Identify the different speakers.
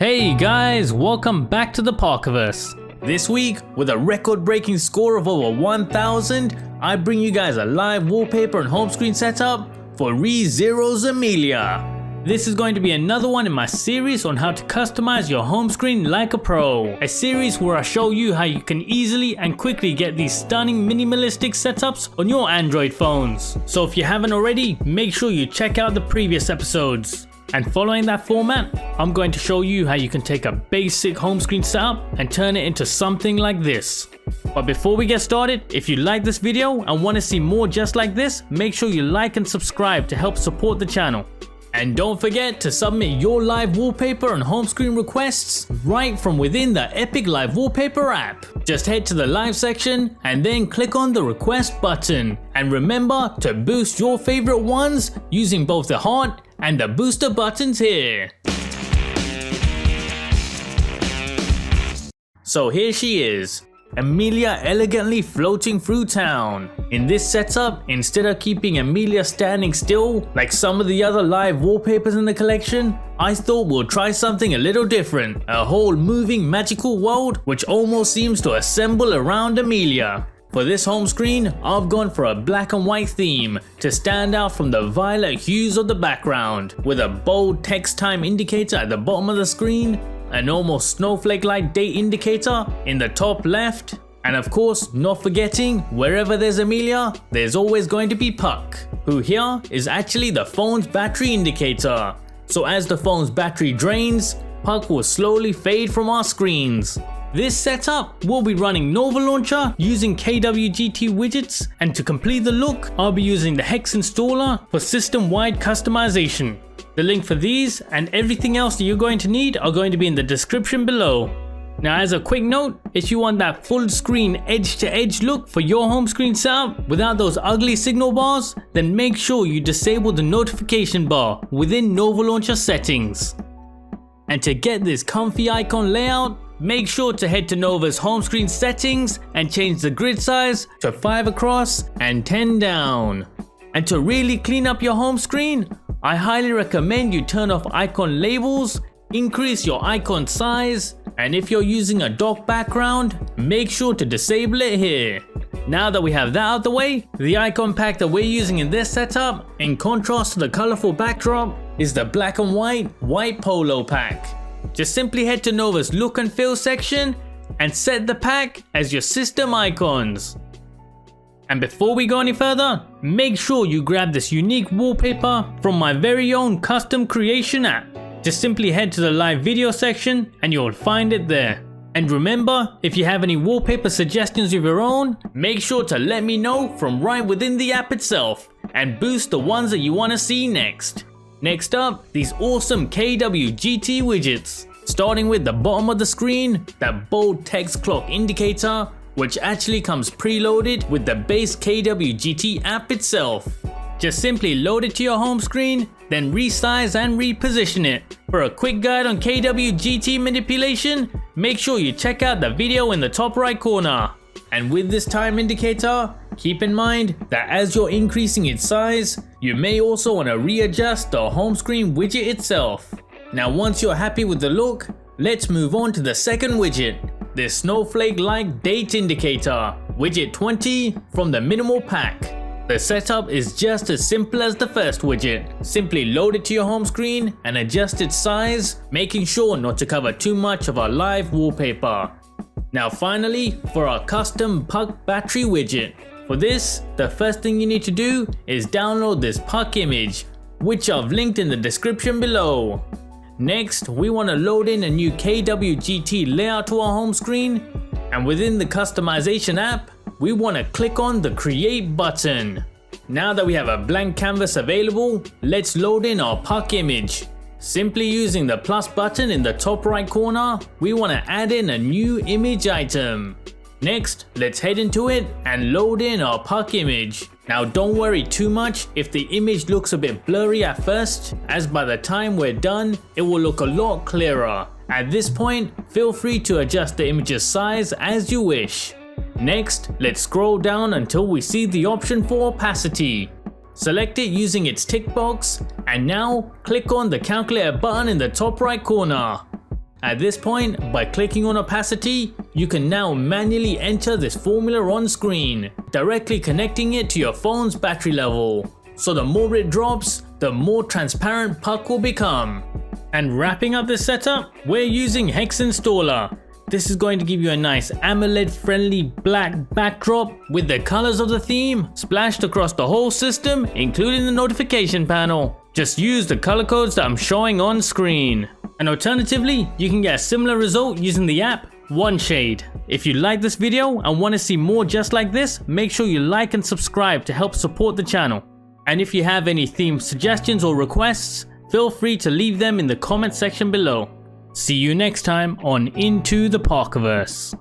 Speaker 1: Hey guys, welcome back to the Parkerverse. This week, with a record-breaking score of over 1000, I bring you guys a live wallpaper and home screen setup for ReZero's Emilia. This is going to be another one in my series on how to customize your home screen like a pro. A series where I show you how you can easily and quickly get these stunning minimalistic setups on your Android phones. So if you haven't already, make sure you check out the previous episodes. And following that format, I'm going to show you how you can take a basic home screen setup and turn it into something like this. But before we get started, if you like this video and want to see more just like this, make sure you like and subscribe to help support the channel. And don't forget to submit your live wallpaper and home screen requests right from within the Epic Live Wallpaper app. Just head to the live section and then click on the request button. And remember to boost your favorite ones using both the heart and the booster buttons here. So here she is, Emilia elegantly floating through town. In this setup, instead of keeping Emilia standing still like some of the other live wallpapers in the collection, I thought we'll try something a little different. A whole moving magical world which almost seems to assemble around Emilia. For this home screen, I've gone for a black and white theme to stand out from the violet hues of the background, with a bold text time indicator at the bottom of the screen, an almost snowflake-like date indicator in the top left, and of course, not forgetting, wherever there's Emilia, there's always going to be Puck, who here is actually the phone's battery indicator. So as the phone's battery drains, Puck will slowly fade from our screens. This setup will be running Nova Launcher using KWGT widgets, and to complete the look, I'll be using the Hex installer for system-wide customization. The link for these and everything else that you're going to need are going to be in the description below. Now as a quick note, if you want that full screen edge-to-edge look for your home screen setup without those ugly signal bars, then make sure you disable the notification bar within Nova Launcher settings. And to get this comfy icon layout, make sure to head to Nova's home screen settings and change the grid size to 5 across and 10 down. And to really clean up your home screen, I highly recommend you turn off icon labels, increase your icon size, and if you're using a dock background, make sure to disable it here. Now that we have that out the way, the icon pack that we're using in this setup, in contrast to the colorful backdrop, is the black and white polo pack. Just simply head to Nova's look and feel section and set the pack as your system icons. And before we go any further, make sure you grab this unique wallpaper from my very own custom creation app. Just simply head to the live video section and you'll find it there. And remember, if you have any wallpaper suggestions of your own, make sure to let me know from right within the app itself and boost the ones that you want to see next. Next up, these awesome KWGT widgets. Starting with the bottom of the screen, that bold text clock indicator, which actually comes preloaded with the base KWGT app itself. Just simply load it to your home screen, then resize and reposition it. For a quick guide on KWGT manipulation, make sure you check out the video in the top right corner. And with this time indicator, keep in mind that as you're increasing its size, you may also want to readjust the home screen widget itself. Now once you're happy with the look, let's move on to the second widget, this snowflake-like date indicator, widget 20 from the minimal pack. The setup is just as simple as the first widget. Simply load it to your home screen and adjust its size, making sure not to cover too much of our live wallpaper. Now finally, for our custom Puck battery widget. For this, the first thing you need to do is download this Puck image, which I've linked in the description below. Next, we want to load in a new KWGT layout to our home screen, and within the customization app, we want to click on the create button. Now that we have a blank canvas available, let's load in our Puck image. Simply using the plus button in the top right corner, we want to add in a new image item. Next, let's head into it and load in our Puck image. Now don't worry too much if the image looks a bit blurry at first, as by the time we're done, it will look a lot clearer. At this point, feel free to adjust the image's size as you wish. Next, let's scroll down until we see the option for opacity. Select it using its tick box, and now click on the calculator button in the top right corner. At this point, by clicking on opacity, you can now manually enter this formula on screen, directly connecting it to your phone's battery level. So the more it drops, the more transparent Puck will become. And wrapping up this setup, we're using Hex Installer. This is going to give you a nice AMOLED friendly black backdrop with the colors of the theme splashed across the whole system, including the notification panel. Just use the color codes that I'm showing on screen. And alternatively, you can get a similar result using the app OneShade. If you like this video and want to see more just like this, make sure you like and subscribe to help support the channel. And if you have any theme suggestions or requests, feel free to leave them in the comment section below. See you next time on Into the Parkerverse.